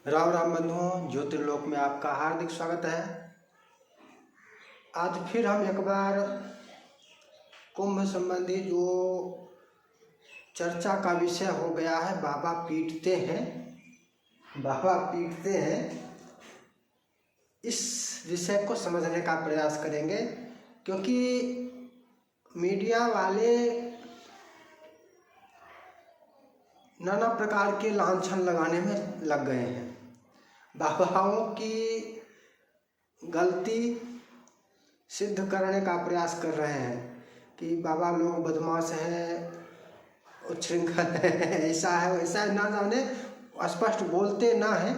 राम राम बंधुओं, ज्योतिर्लोक में आपका हार्दिक स्वागत है। आज फिर हम एक बार कुंभ संबंधी जो चर्चा का विषय हो गया है, बाबा पीटते हैं, इस विषय को समझने का प्रयास करेंगे, क्योंकि मीडिया वाले नाना प्रकार के लांछन लगाने में लग गए हैं। बाबाओं की गलती सिद्ध करने का प्रयास कर रहे हैं कि बाबा लोग बदमाश हैं, उच्छृंखल है, ऐसा है वैसा है, ना जाने स्पष्ट बोलते ना हैं,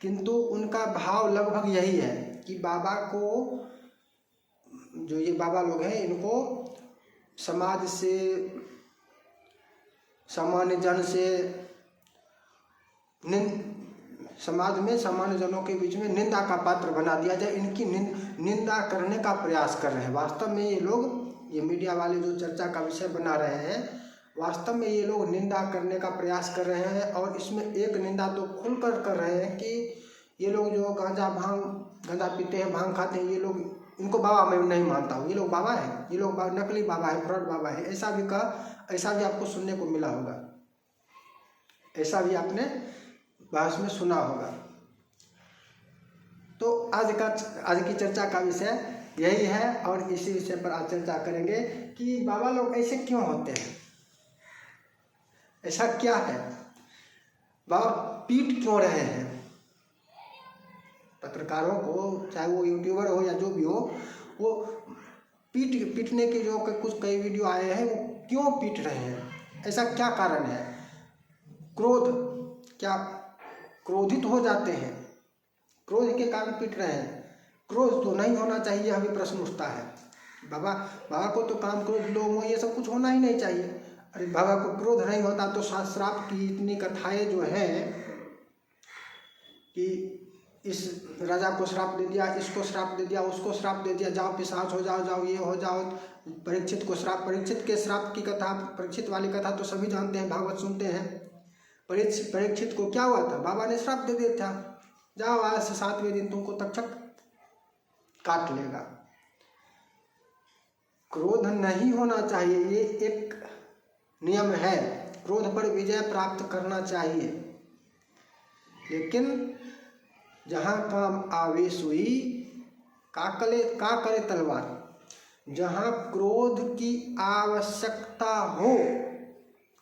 किंतु उनका भाव लगभग यही है कि बाबा को, जो ये बाबा लोग हैं, इनको समाज से, सामान्य जन से, समाज में सामान्य जनों के बीच में निंदा का पात्र बना दिया जाए, इनकी निंदा करने का प्रयास कर रहे हैं। वास्तव में ये लोग, ये मीडिया वाले जो चर्चा का विषय बना रहे हैं, वास्तव में ये लोग निंदा करने का प्रयास कर रहे हैं। और इसमें एक निंदा तो खुलकर कर रहे हैं कि ये लोग जो गांजा पीते हैं, भांग खाते हैं, ये लोग, इनको बाबा मैं नहीं मानता हूँ, ये लोग बाबा है, ये लोग नकली बाबा है, फ्रॉड बाबा है, ऐसा भी आपको सुनने को मिला होगा, ऐसा भी आपने बहस में सुना होगा। तो आज की चर्चा का विषय यही है और इसी विषय पर आज चर्चा करेंगे कि बाबा लोग ऐसे क्यों होते हैं, ऐसा क्या है, बाबा पीट क्यों रहे हैं पत्रकारों को, चाहे वो यूट्यूबर हो या जो भी हो, वो पीटने के जो कई वीडियो आए हैं, वो क्यों पीट रहे हैं, ऐसा क्या कारण है? क्रोध, क्या क्रोधित हो जाते हैं, क्रोध के कारण पीट रहे हैं? क्रोध तो नहीं होना चाहिए, यह भी प्रश्न उठता है। बाबा को तो काम, क्रोध, लोभ, ये सब कुछ होना ही नहीं चाहिए। अरे बाबा को क्रोध नहीं होता तो श्राप की इतनी कथाएं जो हैं कि इस राजा को श्राप दे दिया, इसको श्राप दे दिया, उसको श्राप दे दिया, जाओ पिशाच हो जाओ, जाओ ये हो जाओ, परीक्षित को श्राप, परीक्षित के श्राप की कथा, परीक्षित वाली कथा तो सभी जानते हैं, भागवत सुनते हैं। परीक्षित को क्या हुआ था? बाबा ने श्राप दे दिया था, जाओ आज से 7वें दिन तुमको तक्षक काट लेगा। क्रोध नहीं होना चाहिए, ये एक नियम है, क्रोध पर विजय प्राप्त करना चाहिए। लेकिन जहाँ काम आवेश हुई, का करे तलवार, जहाँ क्रोध की आवश्यकता हो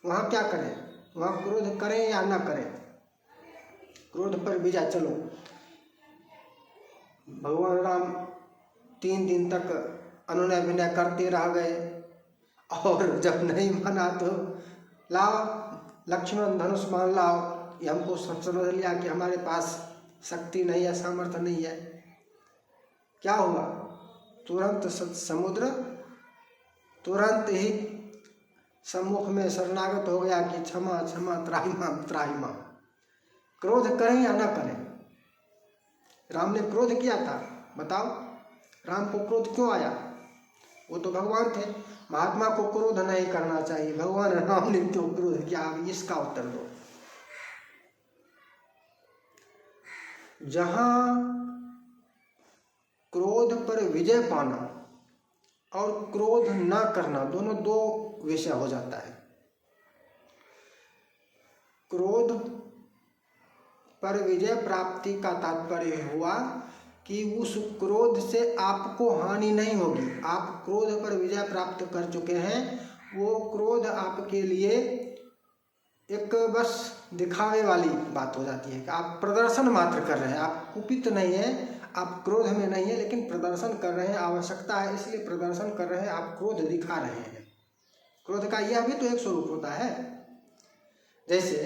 वहाँ क्या करें, वहाँ क्रोध करें या ना करें, क्रोध पर विजय। चलो, भगवान राम 3 दिन तक अनुनय विनय करते रह गए और जब नहीं माना तो लाओ लक्ष्मण धनुष मान लाओ, ये हमको समझ लिया कि हमारे पास शक्ति नहीं है, सामर्थ्य नहीं है। क्या हुआ? तुरंत समुद्र तुरंत ही सम्मुख में शरणागत हो गया कि क्षमा क्षमा त्राहिमा। क्रोध करें या ना करें? राम ने क्रोध किया था, बताओ राम को क्रोध क्यों आया? वो तो भगवान थे, महात्मा को क्रोध नहीं करना चाहिए, भगवान राम ने क्यों क्रोध किया? अब इसका उत्तर दो। जहां क्रोध पर विजय पाना और क्रोध ना करना, दोनों दो विषय हो जाता है। क्रोध पर विजय प्राप्ति का तात्पर्य हुआ कि उस क्रोध से आपको हानि नहीं होगी, आप क्रोध पर विजय प्राप्त कर चुके हैं। वो क्रोध आपके लिए एक बस दिखावे वाली बात हो जाती है कि आप प्रदर्शन मात्र कर रहे हैं, आप कुपित नहीं हैं, आप क्रोध में नहीं है, लेकिन प्रदर्शन कर रहे हैं, आवश्यकता है इसलिए प्रदर्शन कर रहे हैं, आप क्रोध दिखा रहे हैं। क्रोध का यह भी तो एक स्वरूप होता है। जैसे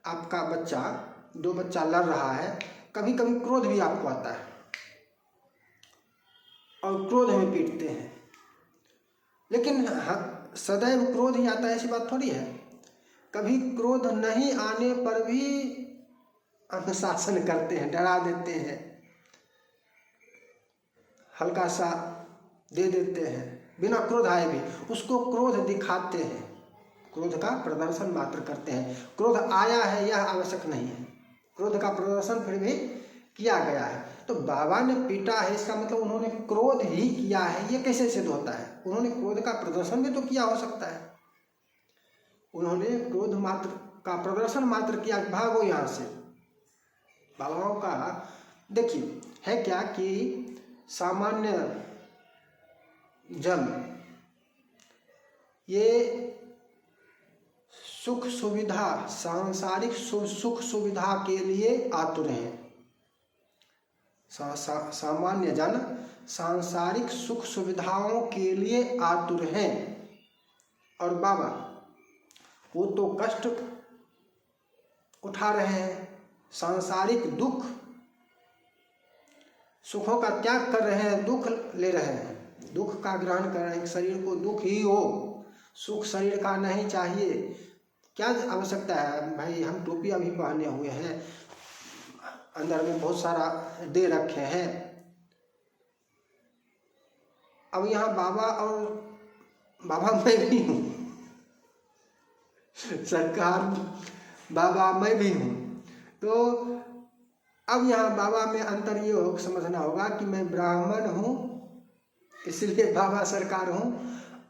आपका बच्चा, दो बच्चा लड़ रहा है, कभी कभी क्रोध भी आपको आता है और क्रोध में पीटते हैं, लेकिन सदैव क्रोध ही आता है ऐसी बात थोड़ी है। कभी क्रोध नहीं आने पर भी अनुशासन करते हैं, डरा देते हैं, हल्का सा दे देते हैं, बिना क्रोध आए भी उसको क्रोध दिखाते हैं, क्रोध का प्रदर्शन मात्र करते हैं। क्रोध आया है यह आवश्यक नहीं है, क्रोध का प्रदर्शन फिर भी किया गया है। तो बाबा ने पीटा है, इसका मतलब उन्होंने क्रोध ही किया है, ये कैसे सिद्ध होता है? उन्होंने क्रोध का प्रदर्शन भी तो किया हो सकता है। उन्होंने क्रोध मात्र का प्रदर्शन मात्र किया, भागो यहाँ से। बाबाओं का देखिए है क्या कि सामान्य जन ये सुख सुविधा, सांसारिक सुख सुविधा के लिए आतुर हैं। सामान्य जन सांसारिक सुख सुविधाओं के लिए आतुर हैं, और बाबा वो तो कष्ट उठा रहे हैं, सांसारिक दुख, सुखों का त्याग कर रहे हैं, दुख ले रहे हैं, दुख का ग्रहण कर रहे हैं। शरीर को दुख ही हो, सुख शरीर का नहीं चाहिए। क्या आवश्यकता है भाई? हम टोपी अभी पहने हुए हैं, अंदर में बहुत सारा दे रखे हैं। अब यहाँ बाबा और बाबा मैं भी हूँ, सरकार बाबा मैं भी हूँ। तो अब यहाँ बाबा में अंतर ये हो समझना होगा कि मैं ब्राह्मण हूँ इसलिए बाबा सरकार हूँ,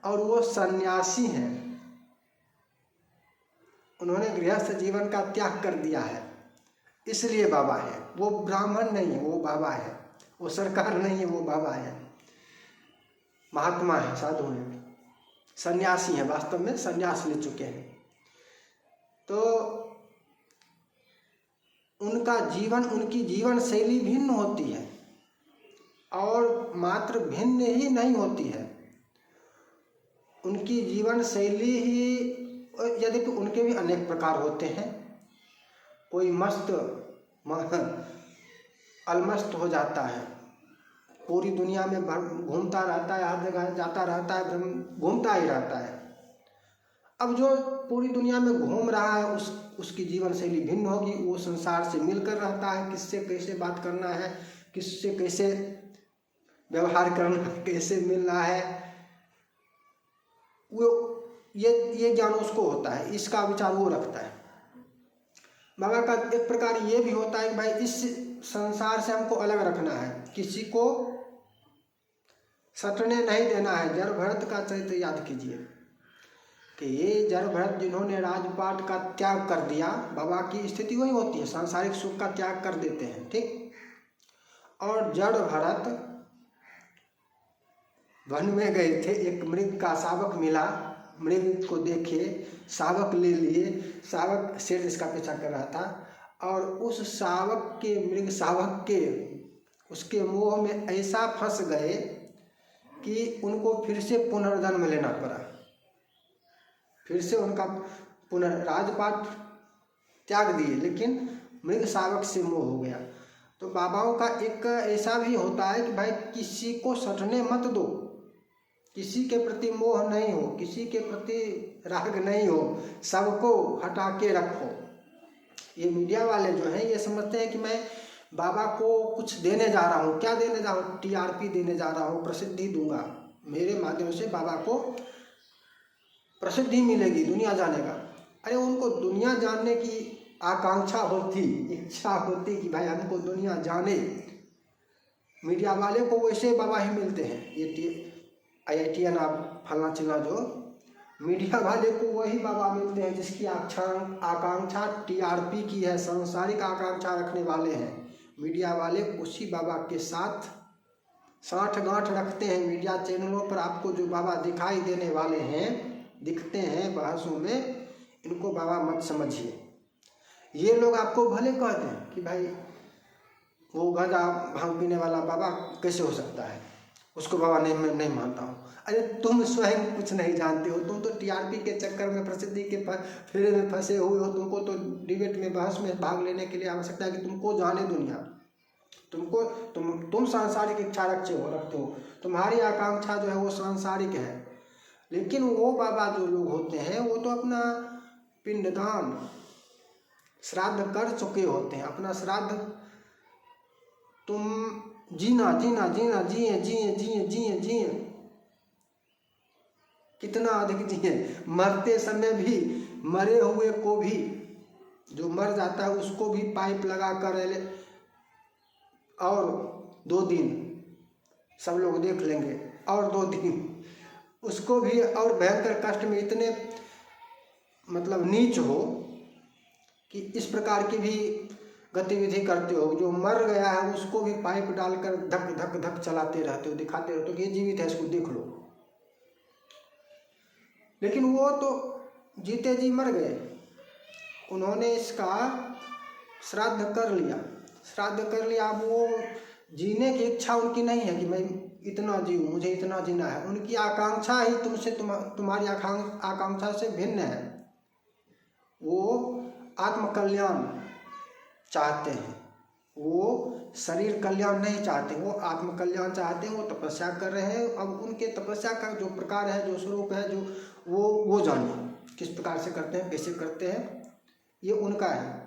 और वो सन्यासी हैं, उन्होंने गृहस्थ जीवन का त्याग कर दिया है इसलिए बाबा है। वो ब्राह्मण नहीं है, वो बाबा है। वो सरकार नहीं है, वो बाबा है, महात्मा है, साधु है, सन्यासी है, वास्तव में सन्यास ले चुके हैं। तो उनका जीवन, उनकी जीवन शैली भिन्न होती है, और मात्र भिन्न ही नहीं होती है, उनकी जीवन शैली ही, यदि तो उनके भी अनेक प्रकार होते हैं। कोई मस्त अलमस्त हो जाता है, पूरी दुनिया में घूमता रहता है, हर जगह जाता रहता है, घूमता ही रहता है। अब जो पूरी दुनिया में घूम रहा है उसकी जीवन शैली भिन्न होगी। वो संसार से मिलकर रहता है, किससे कैसे बात करना है, किससे कैसे व्यवहार करना, कैसे मिलना है, वो ये ज्ञान उसको होता है, इसका विचार वो रखता है। बाबा का एक प्रकार ये भी होता है कि भाई इस संसार से हमको अलग रखना है, किसी को सटने नहीं देना है। जड़ भरत का चरित्र याद कीजिए कि ये जड़ भरत जिन्होंने राजपाट का त्याग कर दिया, बाबा की स्थिति वही होती है, सांसारिक सुख का त्याग कर देते हैं, ठीक। और जड़ भरत वन में गए थे, एक मृग का शावक मिला, मृग को देखे, शावक ले लिए, शावक शेर जिसका पीछा कर रहा था, और उस शावक के, मृग शावक के, उसके मोह में ऐसा फंस गए कि उनको फिर से पुनर्जन्म लेना पड़ा, फिर से उनका राजपाट त्याग दिए, लेकिन मृग शावक से मोह हो गया। तो बाबाओं का एक ऐसा भी होता है कि भाई किसी को सटने मत दो, किसी के प्रति मोह नहीं हो, किसी के प्रति राग नहीं हो, सबको हटा के रखो। ये मीडिया वाले जो हैं ये समझते हैं कि मैं बाबा को कुछ देने जा रहा हूँ। क्या देने जा रहा हूँ? टीआरपी देने जा रहा हूँ, प्रसिद्धि दूंगा, मेरे माध्यम से बाबा को प्रसिद्धि मिलेगी, दुनिया जानेगा। अरे उनको दुनिया जानने की आकांक्षा होती, इच्छा होती कि भाई हमको दुनिया जाने। मीडिया वाले को वैसे बाबा ही मिलते हैं, ये IITN फलना चिल्ला, जो मीडिया वाले को वही बाबा मिलते हैं जिसकी आकांक्षा TRP की है, सांसारिक आकांक्षा रखने वाले हैं। मीडिया वाले उसी बाबा के साथ साठ-गांठ रखते हैं। मीडिया चैनलों पर आपको जो बाबा दिखाई देने वाले हैं, दिखते हैं बहसों में, इनको बाबा मत समझिए। ये लोग आपको भले कहते हैं कि भाई वो गंजा भांग पीने वाला बाबा कैसे हो सकता है, उसको बाबा नहीं मानता हूँ। अरे तुम स्वयं कुछ नहीं जानते हो, तुम तो TRP के चक्कर में, प्रसिद्धि के फेरे में फंसे हुए हो। तुमको तो डिबेट में, बहस में भाग लेने के लिए आवश्यकता है कि तुमको जाने दुनिया, तुमको तुम सांसारिक इच्छा रखते हो, तुम्हारी आकांक्षा जो है वो सांसारिक है। लेकिन वो बाबा जो लोग होते हैं वो तो अपना पिंडदान, श्राद्ध कर चुके होते हैं। अपना श्राद्ध तुम जीना जीना जीना, जिए जिए जिए जिए जिए, कितना अधिक जिए, मरते समय भी, मरे हुए को भी जो मर जाता है उसको भी पाइप लगा कर और 2 दिन सब लोग देख लेंगे, और 2 दिन उसको भी और भयंकर कष्ट में इतने मतलब नीच हो कि इस प्रकार की भी गतिविधि करते हो। जो मर गया है उसको भी पाइप डालकर धक धक धक चलाते रहते हो, दिखाते रहते हो कि ये जीवित है, इसको देख लो। लेकिन वो तो जीते जी मर गए, उन्होंने इसका श्राद्ध कर लिया। अब वो जीने की इच्छा उनकी नहीं है कि मैं इतना जीऊँ, मुझे इतना जीना है। उनकी आकांक्षा ही तुमसे तुम्हारी आकांक्षा से भिन्न है। वो आत्मकल्याण चाहते हैं, वो शरीर कल्याण नहीं चाहते, वो आत्मकल्याण चाहते हैं। वो तपस्या कर रहे हैं। अब उनके तपस्या का जो प्रकार है, जो स्वरूप है, जो वो जानिए किस प्रकार से करते हैं, कैसे करते हैं, ये उनका है।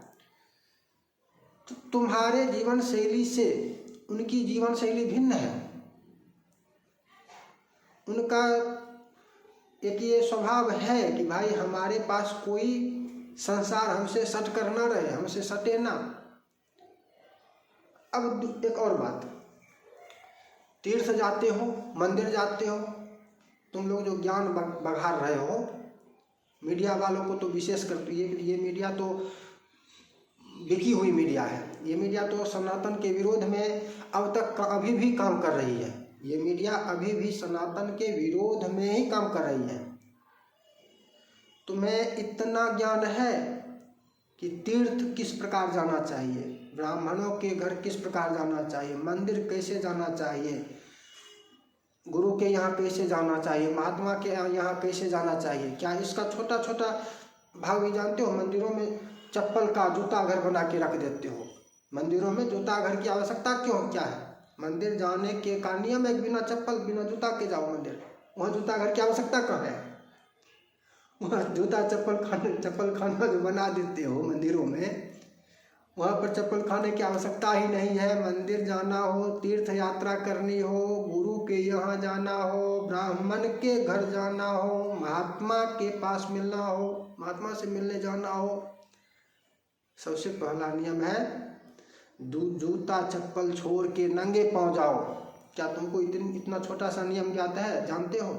तो तुम्हारे जीवन शैली से उनकी जीवन शैली भिन्न है। उनका एक ये स्वभाव है कि भाई हमारे पास कोई संसार हमसे सट कर ना रहे, हमसे सटे ना। अब एक और बात, तीर्थ जाते हो, मंदिर जाते हो, तुम लोग जो ज्ञान बघार रहे हो, मीडिया वालों को तो विशेष कर ये मीडिया तो बिकी हुई मीडिया है। ये मीडिया तो सनातन के विरोध में अब तक अभी भी काम कर रही है। ये मीडिया अभी भी सनातन के विरोध में ही काम कर रही है। तुम्हें इतना ज्ञान है कि तीर्थ किस प्रकार जाना चाहिए, ब्राह्मणों के घर किस प्रकार जाना चाहिए, मंदिर कैसे जाना चाहिए, गुरु के यहाँ कैसे जाना चाहिए, महात्मा के यहाँ कैसे जाना चाहिए। क्या इसका छोटा छोटा भाग भी जानते हो? मंदिरों में चप्पल का जूता घर बना के रख देते हो। मंदिरों में जूता घर की आवश्यकता क्यों, क्या है? मंदिर जाने के का नियम है बिना चप्पल बिना जूता के जाओ मंदिर। वहाँ जूता घर की आवश्यकता कहाँ है? वहाँ जूता चप्पल खाना जो बना देते हो मंदिरों में, वहाँ पर चप्पल खाने की आवश्यकता ही नहीं है। मंदिर जाना हो, तीर्थ यात्रा करनी हो, गुरु के यहाँ जाना हो, ब्राह्मण के घर जाना हो, महात्मा के पास मिलना हो, महात्मा से मिलने जाना हो, सबसे पहला नियम है जूता चप्पल छोड़ के नंगे पांव जाओ। क्या तुमको इतना छोटा सा नियम ज्ञात है? जानते हो?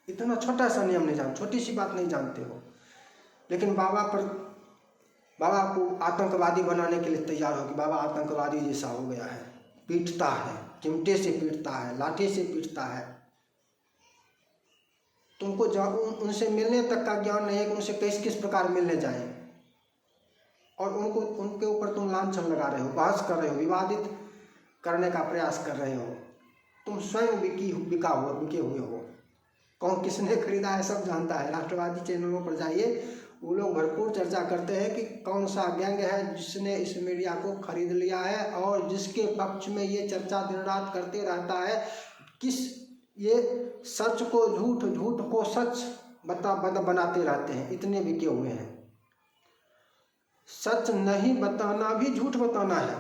इतना छोटा सा नियम नहीं जानते, छोटी सी बात नहीं जानते हो। लेकिन बाबा को आतंकवादी बनाने के लिए तैयार हो कि बाबा आतंकवादी जैसा हो गया है, पीटता है, चिमटे से पीटता है, लाठी से पीटता है। तुमको उनसे मिलने तक का ज्ञान नहीं है कि उनसे किस प्रकार मिलने जाए, और उनके ऊपर तुम लांछन लगा रहे हो, बहस कर रहे हो, विवादित करने का प्रयास कर रहे हो। तुम स्वयं बिके हुए हो। कौन किसने खरीदा है सब जानता है। राष्ट्रवादी चैनलों पर जाइए, वो लोग भरपूर चर्चा करते हैं कि कौन सा गैंग है जिसने इस मीडिया को खरीद लिया है, और जिसके पक्ष में ये चर्चा दिन रात करते रहता है। ये सच को झूठ, झूठ को सच बनाते रहते हैं। इतने बिके हुए हैं। सच नहीं बताना भी झूठ बताना है।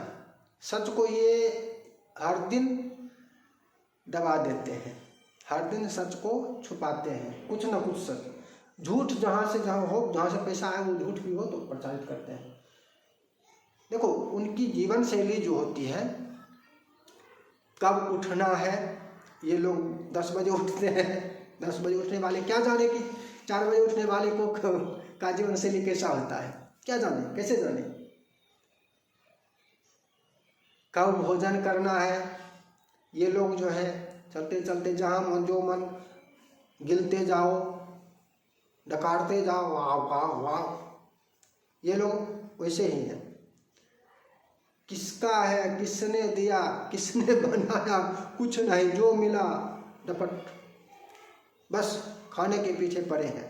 सच को ये हर दिन दबा देते हैं, हर दिन सच को छुपाते हैं, कुछ ना कुछ सच। झूठ जहाँ से पैसा आए वो झूठ भी हो तो प्रचारित करते हैं। देखो, उनकी जीवन शैली जो होती है, कब उठना है, ये लोग 10 बजे उठते हैं। 10 बजे उठने वाले क्या जाने कि 4 बजे उठने वाले का जीवन शैली कैसा होता है, क्या जाने, कैसे जाने। कब भोजन करना है, ये लोग जो है चलते चलते जहाँ मन जो मन गिलते जाओ, डकारते जाओ, वाह वाह वाह। ये लोग वैसे ही हैं। किसका है, किसने दिया, किसने बनाया, कुछ नहीं, जो मिला डपट, बस खाने के पीछे पड़े हैं।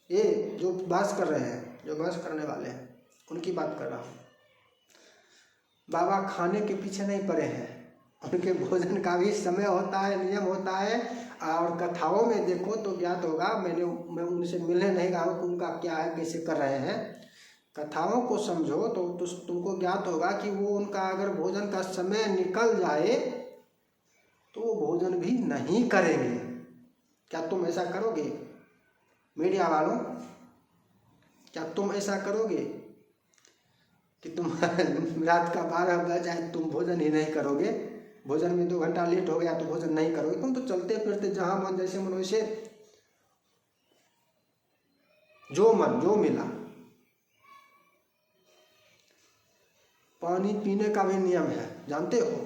ये जो बहस कर रहे हैं, जो बहस करने वाले हैं, उनकी बात कर रहा हूँ। बाबा खाने के पीछे नहीं पड़े हैं, उनके भोजन का भी समय होता है, नियम होता है। और कथाओं में देखो तो ज्ञात होगा, मैं उनसे मिलने नहीं गया हूँ कि उनका क्या है, कैसे कर रहे हैं। कथाओं को समझो तो तुमको ज्ञात होगा कि वो उनका अगर भोजन का समय निकल जाए तो वो भोजन भी नहीं करेंगे। क्या तुम ऐसा करोगे मीडिया वालों? क्या तुम ऐसा करोगे कि तुम रात का 12 बज जाए तुम भोजन ही नहीं करोगे? भोजन में 2 घंटा लेट हो गया तो भोजन नहीं करोगे? तुम तो चलते फिरते जहां मन जैसे मन वैसे जो मन जो मिला। पानी पीने का भी नियम है, जानते हो?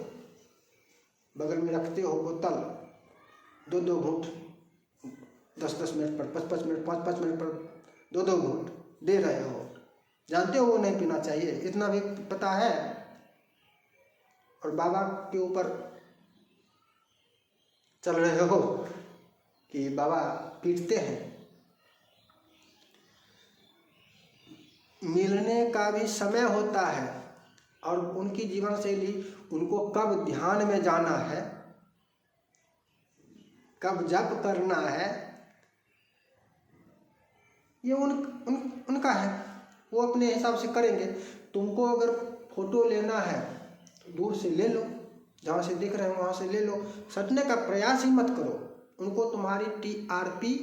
बगल में रखते हो बोतल, 2-2 घूंट 10-10 मिनट पर, 5-5 मिनट 5-5 मिनट पर 2-2 घूंट दे रहे हो, जानते हो वो नहीं पीना चाहिए, इतना भी पता है। और बाबा के ऊपर चल रहे हो कि बाबा पीटते हैं। मिलने का भी समय होता है और उनकी जीवन शैली, उनको कब ध्यान में जाना है, कब जप करना है, ये उनका है, वो अपने हिसाब से करेंगे। तुमको अगर फोटो लेना है तो दूर से ले लो, जहाँ से दिख रहे हैं वहाँ से ले लो, सटने का प्रयास ही मत करो। उनको तुम्हारी TRP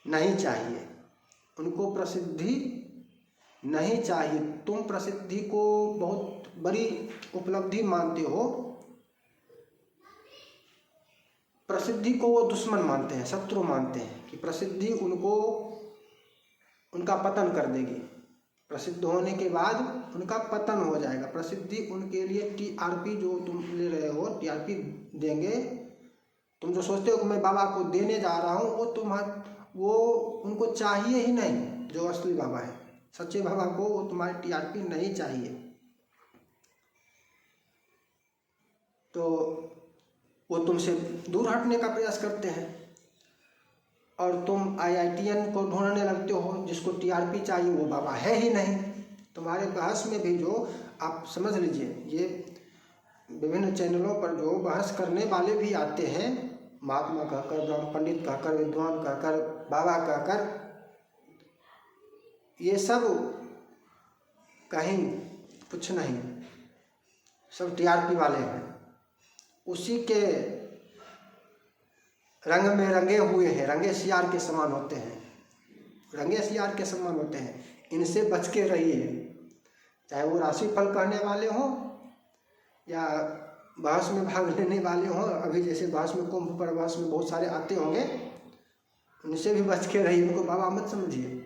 नहीं चाहिए, उनको प्रसिद्धि नहीं चाहिए। तुम प्रसिद्धि को बहुत बड़ी उपलब्धि मानते हो, प्रसिद्धि को वो दुश्मन मानते हैं, शत्रु मानते हैं कि प्रसिद्धि उनका पतन कर देगी। प्रसिद्ध होने के बाद उनका पतन हो जाएगा। प्रसिद्धि उनके लिए TRP जो तुम ले रहे हो, TRP देंगे। तुम जो सोचते हो कि मैं बाबा को देने जा रहा हूँ, वो उनको चाहिए ही नहीं। जो असली बाबा है, सच्चे बाबा को वो तुम्हारी TRP नहीं चाहिए। तो वो तुमसे दूर हटने का प्रयास करते हैं और तुम IITN को ढूंढने लगते हो जिसको TRP चाहिए, वो बाबा है ही नहीं। तुम्हारे बहस में भी जो आप समझ लीजिए, ये विभिन्न चैनलों पर जो बहस करने वाले भी आते हैं, महात्मा कहकर, ब्रह्म पंडित कहकर, विद्वान कहकर, बाबा कहकर, ये सब कहीं कुछ नहीं, सब TRP वाले हैं। उसी के रंग में रंगे हुए हैं, रंगे सियार के समान होते हैं, रंगे सियार के समान होते हैं। इनसे बच के रहिए, चाहे वो राशिफल कहने वाले हों या बहस में भाग लेने वाले हों। अभी जैसे बहस में, कुंभ पर बहस में बहुत सारे आते होंगे, उनसे भी बच के रहिए। उनको बाबा मत समझिए,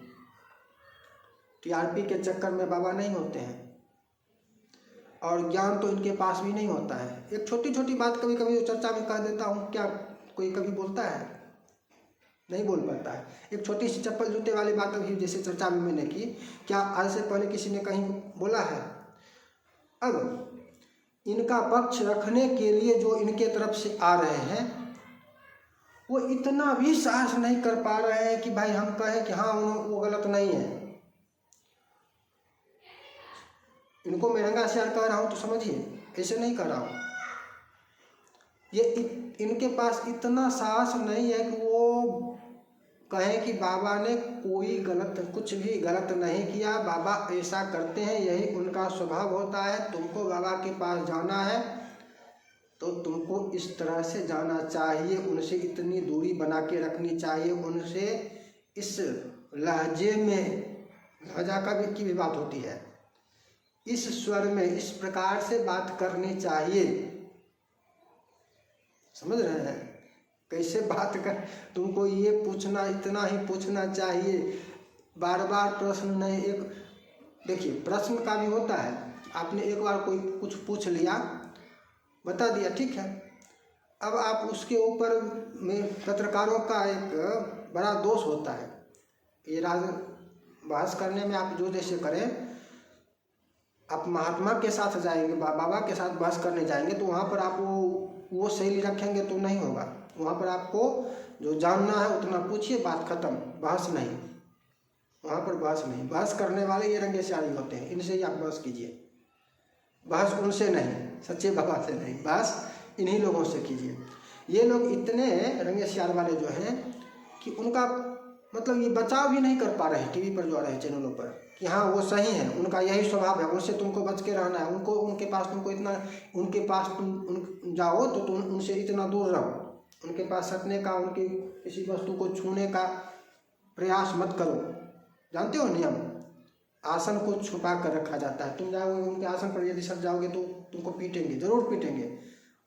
TRP के चक्कर में बाबा नहीं होते हैं और ज्ञान तो इनके पास भी नहीं होता है। एक छोटी छोटी बात कभी कभी चर्चा में कह देता हूँ, क्या कोई कभी बोलता है? नहीं बोल पाता है। एक छोटी सी चप्पल जूते वाली बात अभी जैसे चर्चा में मैंने की, क्या आज से पहले किसी ने कहीं बोला है? अब इनका पक्ष रखने के लिए जो इनके तरफ से आ रहे हैं, वो इतना भी साहस नहीं कर पा रहे हैं कि भाई हम कहें कि हाँ वो गलत नहीं है। इनको मैं रंगा सियार कह रहा हूँ तो समझिए, ऐसे नहीं कर रहा हूँ। ये इनके पास इतना साहस नहीं है कि वो कहें कि बाबा ने कोई कुछ भी गलत नहीं किया, बाबा ऐसा करते हैं, यही उनका स्वभाव होता है। तुमको बाबा के पास जाना है तो तुमको इस तरह से जाना चाहिए, उनसे इतनी दूरी बना के रखनी चाहिए, उनसे इस लहजे में, लहजा की भी बात होती है, इस स्वर में इस प्रकार से बात करनी चाहिए। समझ रहे हैं कैसे बात कर? तुमको ये पूछना, इतना ही पूछना चाहिए, बार बार प्रश्न नहीं। एक देखिए, प्रश्न का भी होता है। आपने एक बार कोई कुछ पूछ लिया, बता दिया, ठीक है। अब आप उसके ऊपर में पत्रकारों का एक बड़ा दोष होता है। ये बहस करने में आप जो जैसे करें, आप महात्मा के साथ जाएंगे, बाबा के साथ बहस करने जाएंगे तो वहाँ पर आप वो शैली रखेंगे तो नहीं होगा। वहाँ पर आपको जो जानना है उतना पूछिए, बात खत्म, बहस नहीं। वहाँ पर बहस नहीं। बहस करने वाले ये रंगे सियारी होते हैं, इनसे ही आप बहस कीजिए। बहस उनसे नहीं, सच्चे बाबा से नहीं, बहस इन्हीं लोगों से कीजिए। ये लोग इतने रंगे सियार वाले जो हैं कि उनका मतलब ये बचाव भी नहीं कर पा रहे हैं टीवी पर जो आ रहे हैं चैनलों पर कि हाँ वो सही है, उनका यही स्वभाव है, उनसे तुमको बच के रहना है, उनके पास तुम जाओ तो तुम उनसे इतना दूर रहो, उनके पास सटने का, उनकी किसी वस्तु को छूने का प्रयास मत करो। जानते हो नियम? आसन को छुपा कर रखा जाता है। तुम जाओगे उनके आसन पर यदि सट जाओगे तो तुमको पीटेंगे, जरूर पीटेंगे।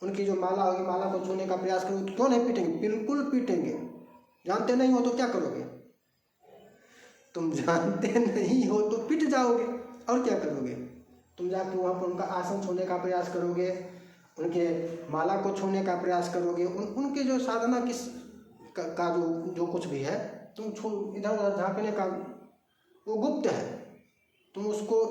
उनकी जो माला होगी, माला को छूने का प्रयास करोगे तो क्यों नहीं पीटेंगे? बिल्कुल पीटेंगे। जानते नहीं हो तो क्या करोगे? तुम जानते नहीं हो तो पिट जाओगे, और क्या करोगे? तुम जाके वहाँ पर उनका आसन छूने का प्रयास करोगे, उनके माला को छूने का प्रयास करोगे, उनके जो साधना का जो कुछ भी है, तुम छू इधर उधर झाँकने का, वो गुप्त है, तुम उसको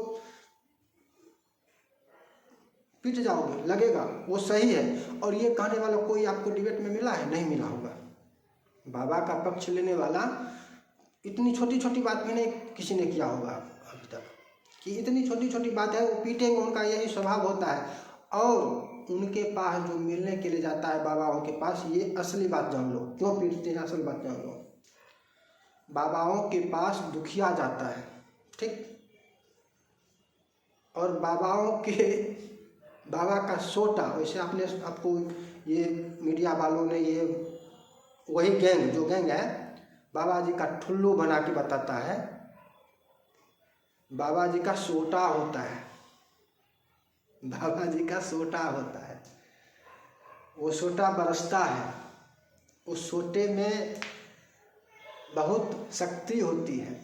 पिट जाओगे, लगेगा वो सही है। और ये कहने वाला कोई आपको डिबेट में मिला है? नहीं मिला होगा। बाबा का पक्ष लेने वाला इतनी छोटी छोटी बात भी नहीं किसी ने किया होगा अभी तक, कि इतनी छोटी छोटी बात है वो पीटेंगे, उनका यही स्वभाव होता है। और उनके पास जो मिलने के लिए जाता है बाबाओं के पास, ये असली बात जान लो, क्यों पीटते हैं, असल बात जान लो। बाबाओं के पास दुखिया जाता है, ठीक, और बाबा का सोटा, वैसे आपको ये मीडिया वालों ने ये वही गैंग, जो गैंग है, बाबा जी का ठुल्लू बना के बताता है। बाबा जी का सोटा होता है, बाबा जी का सोटा होता है, वो सोटा बरसता है, उस सोटे में बहुत शक्ति होती है।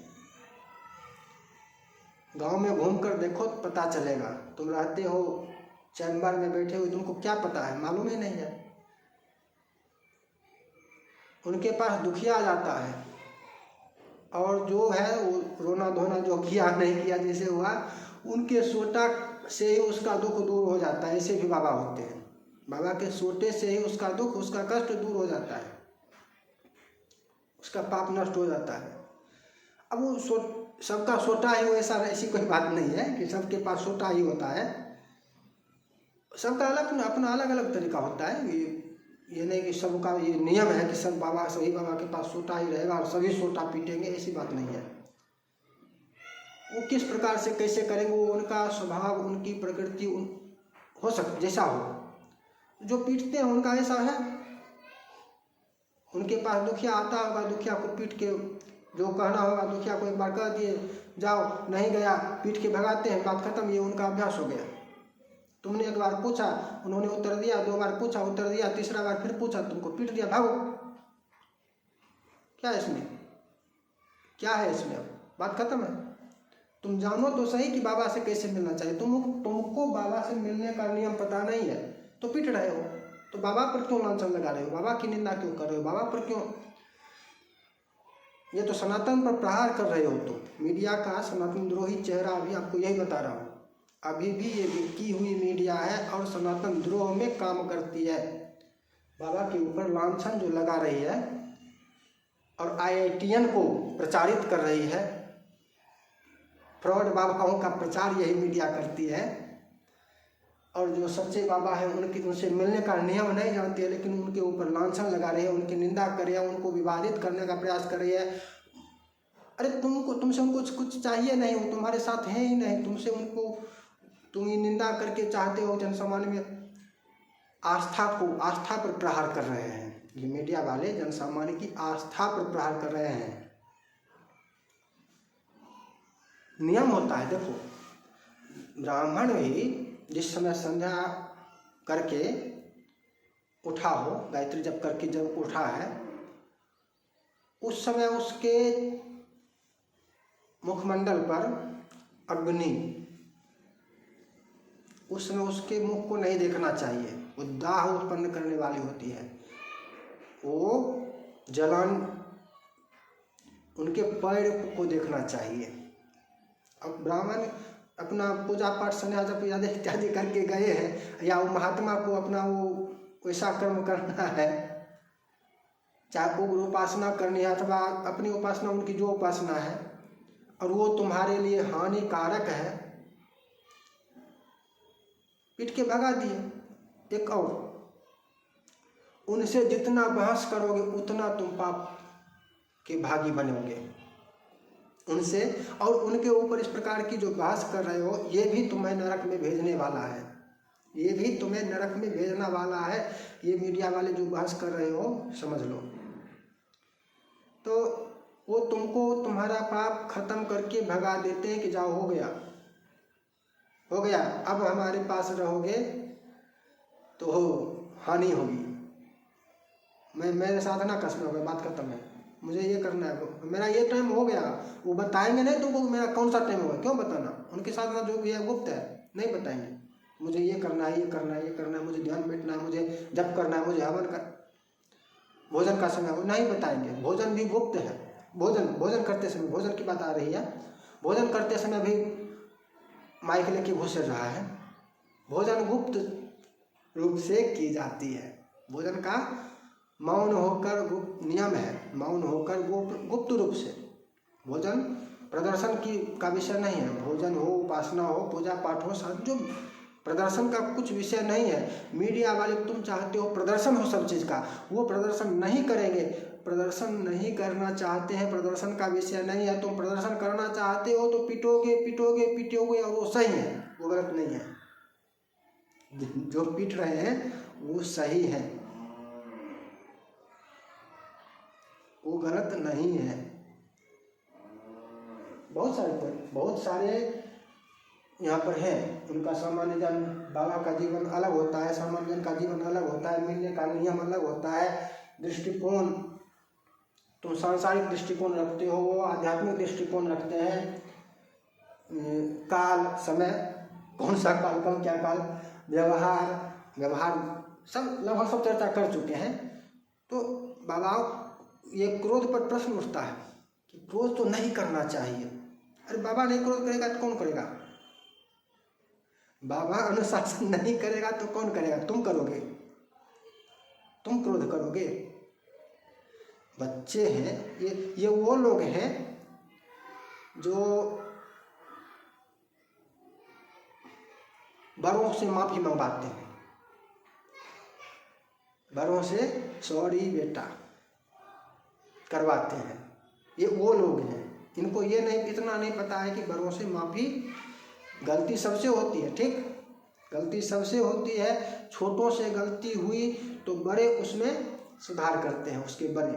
गांव में घूमकर देखो तो पता चलेगा। तुम रहते हो चैम्बर में बैठे हुए, तुमको क्या पता है? मालूम ही नहीं है। उनके पास दुखिया आ जाता है, और जो है वो रोना धोना जो किया नहीं किया जैसे हुआ, उनके सोटा से ही उसका दुख दूर हो जाता है। ऐसे भी बाबा होते हैं, बाबा के सोटे से ही उसका दुख, उसका कष्ट दूर हो जाता है, उसका पाप नष्ट हो जाता है। अब वो सबका सोटा ही वैसा, ऐसी कोई बात नहीं है कि सबके पास सोटा ही होता है। सबका अलग अपना अलग अलग तरीका होता है। ये नहीं कि सबका ये नियम है कि सब बाबा, सभी बाबा के पास सोटा ही रहेगा और सभी सोटा पीटेंगे, ऐसी बात नहीं है। वो किस प्रकार से कैसे करेंगे, वो उनका स्वभाव, उनकी प्रकृति हो सकता जैसा हो। जो पीटते हैं उनका ऐसा है, उनके पास दुखिया आता होगा, दुखिया को पीट के जो कहना होगा, दुखिया को एक बार कह दिए, जाओ, नहीं गया, पीट के भगाते हैं, बात खत्म। ये उनका अभ्यास हो गया। तुमने एक बार पूछा, उन्होंने उत्तर दिया, 2 बार पूछा, उत्तर दिया, 3रा बार फिर पूछा, तुमको पीट दिया, भागो। क्या है इसमें? क्या है इसमें? अब बात खत्म है। तुम जानो तो सही कि बाबा से कैसे मिलना चाहिए। तुमको बाबा से मिलने का नियम पता नहीं है तो पीट रहे हो। तो बाबा पर क्यों लांछन लगा रहे हो? बाबा की निंदा क्यों कर रहे हो? बाबा पर क्यों? ये तो सनातन पर प्रहार कर रहे हो। तो मीडिया का सनातन द्रोही चेहरा अभी आपको यही बता रहा हूँ। अभी भी ये बिकी हुई मीडिया है और सनातन द्रोह में काम करती है। बाबा के ऊपर लांछन जो लगा रही है और IITN को प्रचारित कर रही है, फ्रॉड बाबाओं का प्रचार यही मीडिया करती है। और जो सच्चे बाबा हैं उनसे मिलने का नियम नहीं जानती है, लेकिन उनके ऊपर लांछन लगा रही है, उनकी निंदा कर रही है, उनको विवादित करने का प्रयास कर रही है। अरे तुमसे उनको कुछ चाहिए नहीं, वो तुम्हारे साथ है ही नहीं। तुम ये निंदा करके चाहते हो जनसामान्य में आस्था पर प्रहार कर रहे हैं। ये मीडिया वाले जनसामान्य की आस्था पर प्रहार कर रहे हैं। नियम होता है, देखो, ब्राह्मण भी जिस समय संध्या करके उठा हो, गायत्री जप करके जब उठा है, उस समय उसके मुखमंडल पर अग्नि, उस समय उसके मुख को नहीं देखना चाहिए। वो दाह उत्पन्न करने वाली होती है, वो जलन उनके पैर को देखना चाहिए। अब ब्राह्मण अपना पूजा पाठ संध्या जप इत्यादि करके गए हैं, या वो महात्मा को अपना वो वैसा कर्म करना है, चाहे उग्र उपासना करनी है अथवा अपनी उपासना, उनकी जो उपासना है, और वो तुम्हारे लिए हानिकारक है, पीट के भगा दिए। एक और, उनसे जितना बहस करोगे उतना तुम पाप के भागी बनोगे उनसे। और उनके ऊपर इस प्रकार की जो बहस कर रहे हो, ये भी तुम्हें नरक में भेजने वाला है, ये भी तुम्हें नरक में भेजना वाला है। ये मीडिया वाले जो बहस कर रहे हो, समझ लो। तो वो तुमको तुम्हारा पाप खत्म करके भगा देते हैं कि जाओ हो गया, हो गया, अब हमारे पास रहोगे तो हो हानि होगी, मेरे साथ ना कसना होगा, बात खत्म है, मुझे ये करना है, मेरा ये टाइम हो गया। वो बताएंगे नहीं तुमको मेरा कौन सा टाइम होगा, क्यों बताना, उनके साथ ना जो भी है गुप्त है, नहीं बताएंगे। मुझे ये करना है, ये करना है, ये करना है, मुझे ध्यान बैठना है, मुझे जप करना है, मुझे हवन कर, भोजन का समय वो नहीं बताएंगे। भोजन भी गुप्त है। भोजन करते समय, भोजन की बात आ रही है, भोजन करते समय भी माइक लेके घुस रहा है। भोजन गुप्त रूप से की जाती है। भोजन का मौन होकर गुप्त नियम है, मौन होकर गुप्त रूप से। भोजन प्रदर्शन का विषय नहीं है। भोजन हो, उपासना हो, पूजा पाठ हो, सब जो प्रदर्शन का कुछ विषय नहीं है। मीडिया वाले तुम चाहते हो प्रदर्शन हो सब चीज़ का, वो प्रदर्शन नहीं करेंगे। प्रदर्शन नहीं करना चाहते हैं, प्रदर्शन का विषय नहीं है। तुम प्रदर्शन करना चाहते हो तो पिटोगे पिटोगे पिटोगे, और वो सही है, वो गलत नहीं है। जो पीट रहे हैं वो सही है, वो गलत नहीं है। बहुत सारे यहाँ पर है। उनका सामान्य जन, बाबा का जीवन अलग होता है, सामान्य जन का जीवन अलग होता है, मिलने का नियम अलग होता है, दृष्टिकोण, तुम सांसारिक दृष्टिकोण रखते हो, वो आध्यात्मिक दृष्टिकोण रखते हैं। काल, समय, कौन सा काल, कौन क्या काल, व्यवहार सब लगभग सब चर्चा कर चुके हैं। तो बाबा ये क्रोध पर प्रश्न उठता है कि क्रोध तो नहीं करना चाहिए। अरे बाबा नहीं क्रोध करेगा तो कौन करेगा? बाबा अनुशासन नहीं करेगा तो कौन करेगा? तुम करोगे, तुम क्रोध करोगे। बच्चे हैं ये वो लोग हैं जो बड़ों से माफी मंगवाते हैं, बड़ों से सॉरी बेटा करवाते हैं। ये वो लोग हैं, इनको ये नहीं, इतना नहीं पता है कि बड़ों से माफी, गलती सबसे होती है, ठीक, गलती सबसे होती है। छोटों से गलती हुई तो बड़े उसमें सुधार करते हैं, उसके बड़े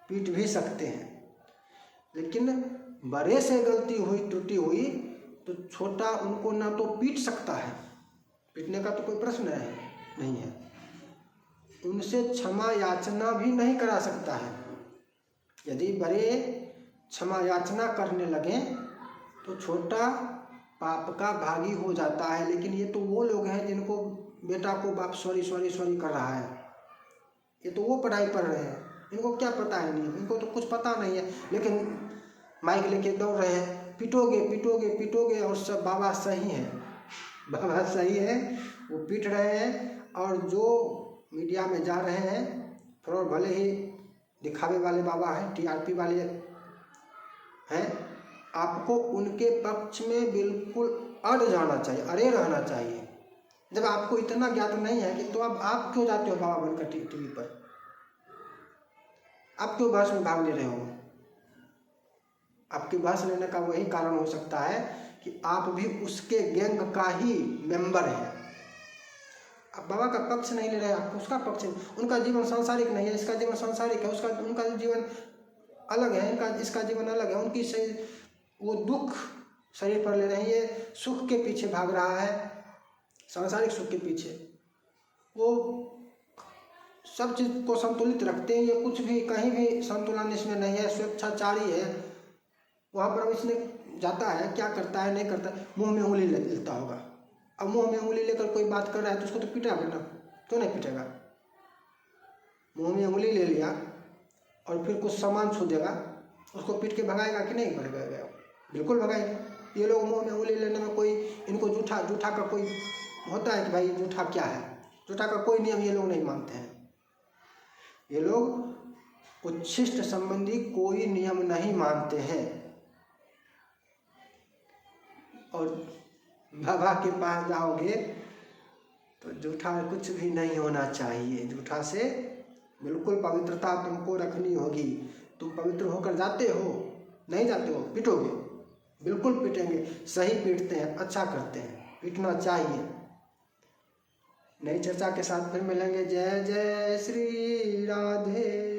पीट भी सकते हैं। लेकिन बड़े से गलती हुई, त्रुटि हुई तो छोटा उनको ना तो पीट सकता है, पीटने का तो कोई प्रश्न नहीं है, उनसे क्षमा याचना भी नहीं करा सकता है। यदि बड़े क्षमा याचना करने लगे तो छोटा पाप का भागी हो जाता है। लेकिन ये तो वो लोग हैं जिनको बेटा को बाप सॉरी सॉरी सॉरी कर रहा है, ये तो वो पढ़ाई पढ़ रहे हैं, इनको क्या पता है, नहीं, इनको तो कुछ पता नहीं है, लेकिन माइक लेके दौड़ रहे हैं, पिटोगे पिटोगे पिटोगे, और सब बाबा सही है, बाबा सही है, वो पीट रहे हैं। और जो मीडिया में जा रहे हैं फ्रॉड, भले ही दिखावे वाले बाबा हैं, टीआरपी वाले हैं, आपको उनके पक्ष में बिल्कुल अड़ जाना चाहिए, अड़े रहना चाहिए। जब आपको इतना ज्ञात नहीं है कि तो अब आप क्यों जाते हो बाबा बनकर टीवी पर, आप क्यों बहस में भाग ले रहे हो? आपके बहस लेने का वही कारण हो सकता है कि आप भी उसके गैंग का ही मेंबर हैं। आप बाबा का पक्ष नहीं ले रहे, आप उसका पक्ष, उनका जीवन सांसारिक नहीं है, इसका जीवन सांसारिक है, उनका जीवन अलग है, इसका जीवन अलग है। उनकी वो दुख शरीर पर ले रहे हैं, ये सुख के पीछे भाग रहा है, सांसारिक सुख के पीछे। वो सब चीज़ को संतुलित रखते हैं, ये कुछ भी कहीं भी संतुलन इसमें नहीं है, स्वेच्छाचारी है। वहाँ पर इसने जाता है, क्या करता है नहीं करता, मुंह में उंगली लेता होगा। अब मुंह में उंगली लेकर कोई बात कर रहा है तो उसको तो पीटा बेटा, क्यों नहीं पीटेगा? मुंह में उंगली ले लिया और फिर कुछ सामान छू देगा, उसको पीट के भगाएगा कि नहीं भगाएगा? बिल्कुल भगाएगा। ये लोग मुंह में उंगली लेने में कोई, इनको जूठा का कोई होता है कि भाई जूठा क्या है, जूठा का कोई नियम ये लोग नहीं मानते हैं। ये लोग उच्छिष्ट संबंधी कोई नियम नहीं मानते हैं। और बाबा के पास जाओगे तो जूठा कुछ भी नहीं होना चाहिए, जूठा से बिल्कुल पवित्रता तुमको रखनी होगी। तुम पवित्र होकर जाते हो, नहीं जाते हो, पीटोगे, बिल्कुल पीटेंगे, सही पीटते हैं, अच्छा करते हैं, पीटना चाहिए। नई चर्चा के साथ फिर मिलेंगे। जय जय श्री राधे।